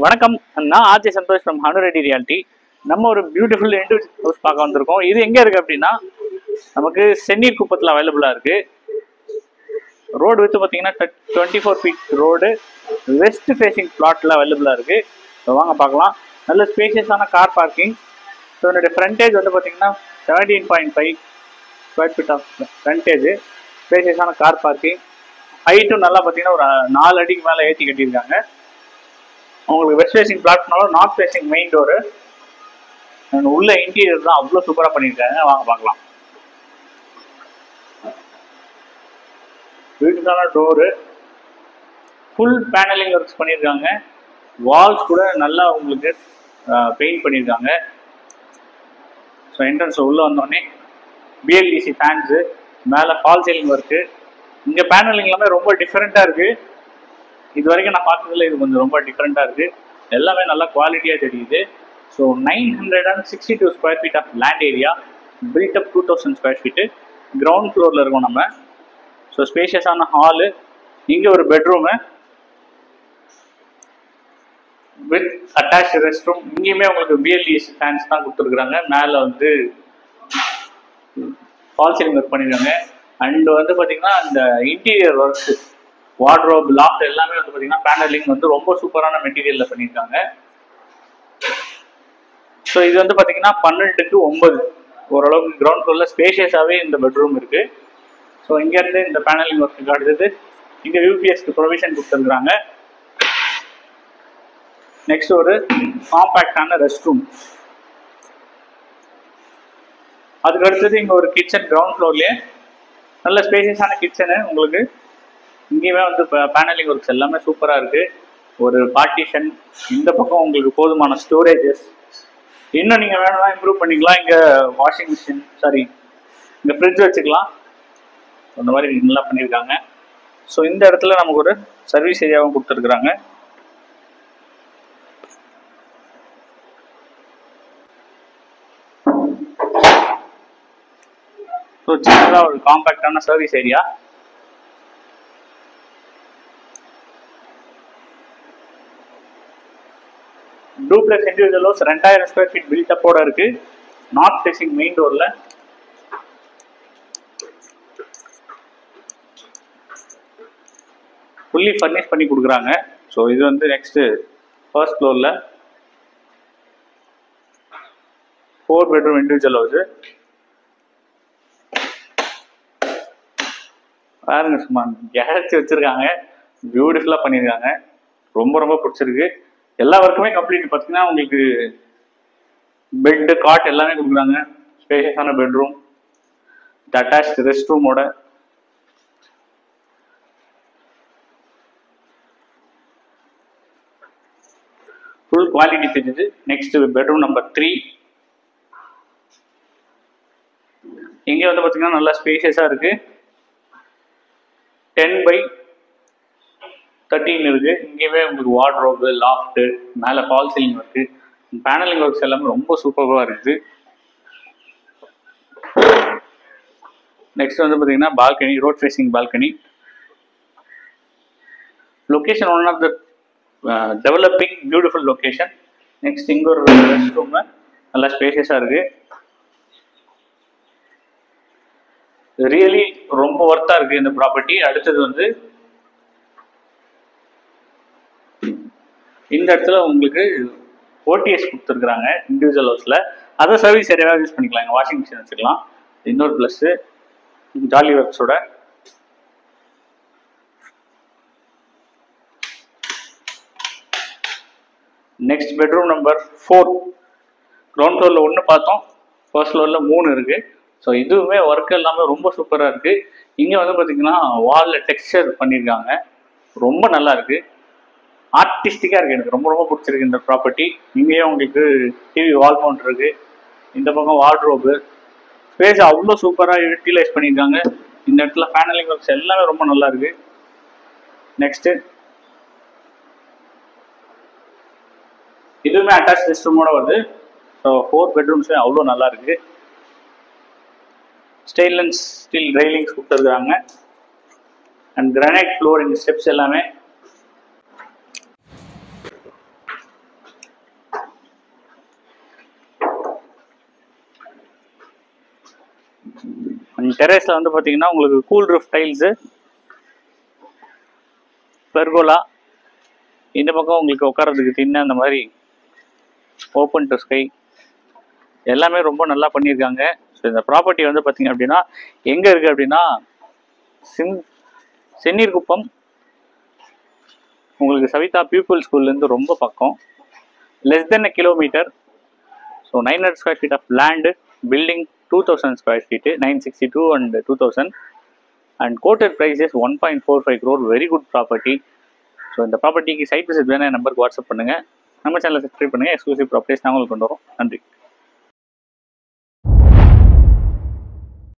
வணக்கம், நான் RJ Santhosh from Hanureddy reality. நம்ம ஒரு பியூட்டிஃபுல் இண்டிவிஜுவல் ஹவுஸ் பார்க்க வந்திருக்கோம். இது எங்கே இருக்குது அப்படின்னா, நமக்கு செந்நீர் குப்பத்தில் அவைலபிளாக இருக்குது. ரோடு வித்து பார்த்தீங்கன்னா 24 ஃபீட் ரோடு, வெஸ்ட் ஃபேஸிங் பிளாட்டில் அவைலபிளாக இருக்குது. ஸோ வாங்க பார்க்கலாம். நல்ல ஸ்பேஷியஸான கார் பார்க்கிங். ஸோ என்னுடைய ஃப்ரண்டேஜ் வந்து பார்த்தீங்கன்னா 17.5 ஸ்கொயர் ஃபீட் ஆஃப் ஃப்ரண்டேஜ். ஸ்பேஷியஸான கார் பார்க்கிங். ஹைட்டும் நல்லா பார்த்தீங்கன்னா ஒரு 4 அடிக்கு மேலே ஏற்றி கட்டியிருக்காங்க. உங்களுக்கு வெஸ்ட் ஃபேசிங் பிளாட்னாலும் நார்த் ஃபேசிங் மெயின் டோரு. உள்ள இன்டீரியர் தான் அவ்வளோ சூப்பராக பண்ணியிருக்காங்க. வாங்க பார்க்கலாம். பியூட்டிஃபுல்லான டோரு, ஃபுல் பேனலிங் ஒர்க்ஸ் பண்ணியிருக்காங்க. வால்ஸ் கூட நல்லா உங்களுக்கு பெயிண்ட் பண்ணியிருக்காங்க. ஸோ என்ட்ரன்ஸ் உள்ளே வந்தோடனே பிஎல்டிசி ஃபேன்ஸு, மேலே ஃபால் சீலிங் ஒர்க்கு. இங்கே பேனலிங் எல்லாமே ரொம்ப டிஃப்ரெண்ட்டாக இருக்குது. இது வரைக்கும் நான் பார்த்ததில்ல, இது கொஞ்சம் ரொம்ப டிஃப்ரெண்ட்டாக இருக்குது. எல்லாமே நல்லா குவாலிட்டியாக தெரியுது. So 962 square feet of land area, built up 2000 square feet. Ground ஃப்ளோரில் இருக்கோம் நம்ம. ஸோ ஸ்பேஷியஸான ஹாலு, இங்கே ஒரு bedroom with attach rest room. இங்கேயுமே உங்களுக்கு பிஎல்டிஎஸ் ஃபேன்ஸ் தான் கொடுத்துருக்குறாங்க. மேலே வந்து ஃபால் சீலிங் ஒர்க் பண்ணியிருக்காங்க. அண்ட் வந்து பார்த்தீங்கன்னா அந்த இன்டீரியர் ஒர்க்ஸு, வார்ட்ரோப், லாஃப்ட் எல்லாமே வந்து பார்த்தீங்கன்னா பேனலிங் வந்து ரொம்ப சூப்பரான மெட்டீரியலில் பண்ணியிருக்காங்க. ஸோ இது வந்து பார்த்தீங்கன்னா 12க்கு 9 ஓரளவுக்கு கிரவுண்ட் ஃப்ளோரில் ஸ்பேஷியஸாகவே இந்த பெட்ரூம் இருக்குது. ஸோ இங்கேருந்து இந்த பேனலிங் ஒர்க்கு அடுத்தது இங்கே யூபிஎஸ்க்கு ப்ரொவிஷன் கொடுத்துருக்குறாங்க. நெக்ஸ்ட் ஒரு காம்பேக்டான ரெஸ்ட் ரூம். அதுக்கு அடுத்தது இங்கே ஒரு கிச்சன் கிரவுண்ட் ஃப்ளோர்லேயே நல்ல ஸ்பேஷியஸான கிச்சனு. உங்களுக்கு இங்கேயுமே வந்து பேனலிங் ஒர்க்ஸ் எல்லாமே சூப்பராக இருக்குது. ஒரு பார்ட்டிஷன், இந்த பக்கம் உங்களுக்கு போதுமான ஸ்டோரேஜஸ். இன்னும் நீங்கள் வேணும்னா இம்ப்ரூவ் பண்ணிக்கலாம். இங்கே வாஷிங் மிஷின், சாரி இங்கே ஃப்ரிட்ஜ் வச்சுக்கலாம். அந்த மாதிரி நல்லா பண்ணியிருக்காங்க. ஸோ இந்த இடத்துல நமக்கு ஒரு சர்வீஸ் ஏரியாவும் கொடுத்துருக்குறாங்க. ஸோ சின்னதாக ஒரு காம்பேக்டான service area. Duplex individual house 2000 square feet built அப்போட இருக்கு. நார்த் ஃபேசிங் மெயின் டோர்ல. ஃபுல்லி ஃபர்னிஷ் பண்ணி கொடுக்குறாங்க. ஸோ இது வந்து நெக்ஸ்ட் ஃபர்ஸ்ட் ஃப்ளோர்ல 4 பெட்ரூம் இண்டிவிஜுவல் ஹவுஸ். பாருங்க, சும்மா கேரட்ஸ் வச்சிருக்காங்க, பியூட்டிஃபுல்லா பண்ணியிருக்காங்க. ரொம்ப ரொம்ப பிடிச்சிருக்கு. எல்லா ஒர்க்குமே கம்ப்ளீட். பார்த்தீங்கன்னா உங்களுக்கு பெட்டு, காட் எல்லாமே கொடுக்குறாங்க. ஸ்பேஷியஸான பெட்ரூம், அட்டாச் ரெஸ்ட் ரூமோட. ஃபுல் குவாலிட்டி தெரியுது. Next bedroom number 3. இங்கே வந்து பார்த்தீங்கன்னா நல்லா ஸ்பேஷியஸாக இருக்கு. 10/13 இருக்கு. இங்கேயுமே உங்களுக்கு வார்ட்ரோப், லாஃப்ட், மேலே fall ceiling work, panelling works எல்லாமே ரொம்ப சூப்பராக இருக்குது. நெக்ஸ்ட் வந்து பார்த்தீங்கன்னா balcony, road facing balcony. Location one of the developing beautiful location. Next இங்கே ஒரு ரெஸ்ட் ரூம் நல்லா ஸ்பேஷியஸாக இருக்கு. ரியலி ரொம்ப ஒர்த்தா இருக்கு இந்த ப்ராப்பர்ட்டி. அடுத்தது வந்து இந்த இடத்துல உங்களுக்கு ஓடிஎஸ் கொடுத்துருக்குறாங்க இண்டிவிஜுவல் ஹவுஸ்ல. அதை சர்வீஸ் ஏரியாவாக யூஸ் பண்ணிக்கலாம். வாஷிங் மிஷின் வச்சுக்கலாம். இன்னொரு பிளஸ் ஜாலி ஒர்க்ஸோட. Next bedroom number 4. கிரவுண்ட் ஃப்ளோரில் 1 பார்த்தோம், ஃபர்ஸ்ட் ஃப்ளோரில் 3 இருக்கு. ஸோ இதுவுமே ஒர்க் எல்லாமே ரொம்ப சூப்பராக இருக்கு. இங்கே வந்து பார்த்தீங்கன்னா வாலில் டெக்ஸ்சர் பண்ணியிருக்காங்க, ரொம்ப நல்லா இருக்கு. ஆர்டிஸ்டிக்காக இருக்கு. எனக்கு ரொம்ப ரொம்ப பிடிச்சிருக்கு இந்த ப்ராப்பர்ட்டி. இங்கேயும் உங்களுக்கு டிவி வால் மவுண்ட் இருக்கு. இந்த பக்கம் வார்ட்ரோபு, ஸ்பேஸ் அவ்வளோ சூப்பராக யூட்டிலைஸ் பண்ணியிருக்காங்க. இந்த இடத்துல பேனலிங் ஒர்க்ஸ் எல்லாமே ரொம்ப நல்லா இருக்கு. நெக்ஸ்ட் இதுவுமே அட்டாச் ரெஸ்ட் ரூமோட வருது. ஸோ 4 பெட்ரூம்ஸுமே அவ்வளோ நல்லா இருக்கு. ஸ்டெயின்லெஸ் ஸ்டீல் ரெயிலிங்ஸ் கொடுத்துருக்காங்க. அண்ட் கிரானைட் ஃப்ளோரிங் ஸ்டெப்ஸ் எல்லாமே டெரேஸில் வந்து பார்த்தீங்கன்னா உங்களுக்கு கூல் ரூஃப் டைல்ஸு, பெர்கோலா, இந்த பக்கம் உங்களுக்கு உட்காரதுக்கு தின்ன அந்த மாதிரி ஓப்பன் டு ஸ்கை எல்லாமே ரொம்ப நல்லா பண்ணியிருக்காங்க. ஸோ இந்த ப்ராப்பர்ட்டி வந்து பார்த்தீங்க அப்படின்னா எங்கே இருக்குது அப்படின்னா சென்னீர்குப்பம், உங்களுக்கு சவிதா பீப்புள் ஸ்கூல்லேருந்து ரொம்ப பக்கம், less than a kilometre. So 900 square feet of land, building 2000 square feet, 962 and 2000 and quoted prices 1.45 crore. Very good property. So இந்த ப்ராப்பர்ட்டிக்கு சைட் விசிட் வேணா நம்பருக்கு வாட்ஸ்அப் பண்ணுங்கள். நம்ம சேனலை சப்ஸ்கிரைப் பண்ணுங்கள். எக்ஸ்க்ளூசிவ் ப்ராப்பர்ட்டிஸ் நாங்கள் கொண்டு வரோம். நன்றி.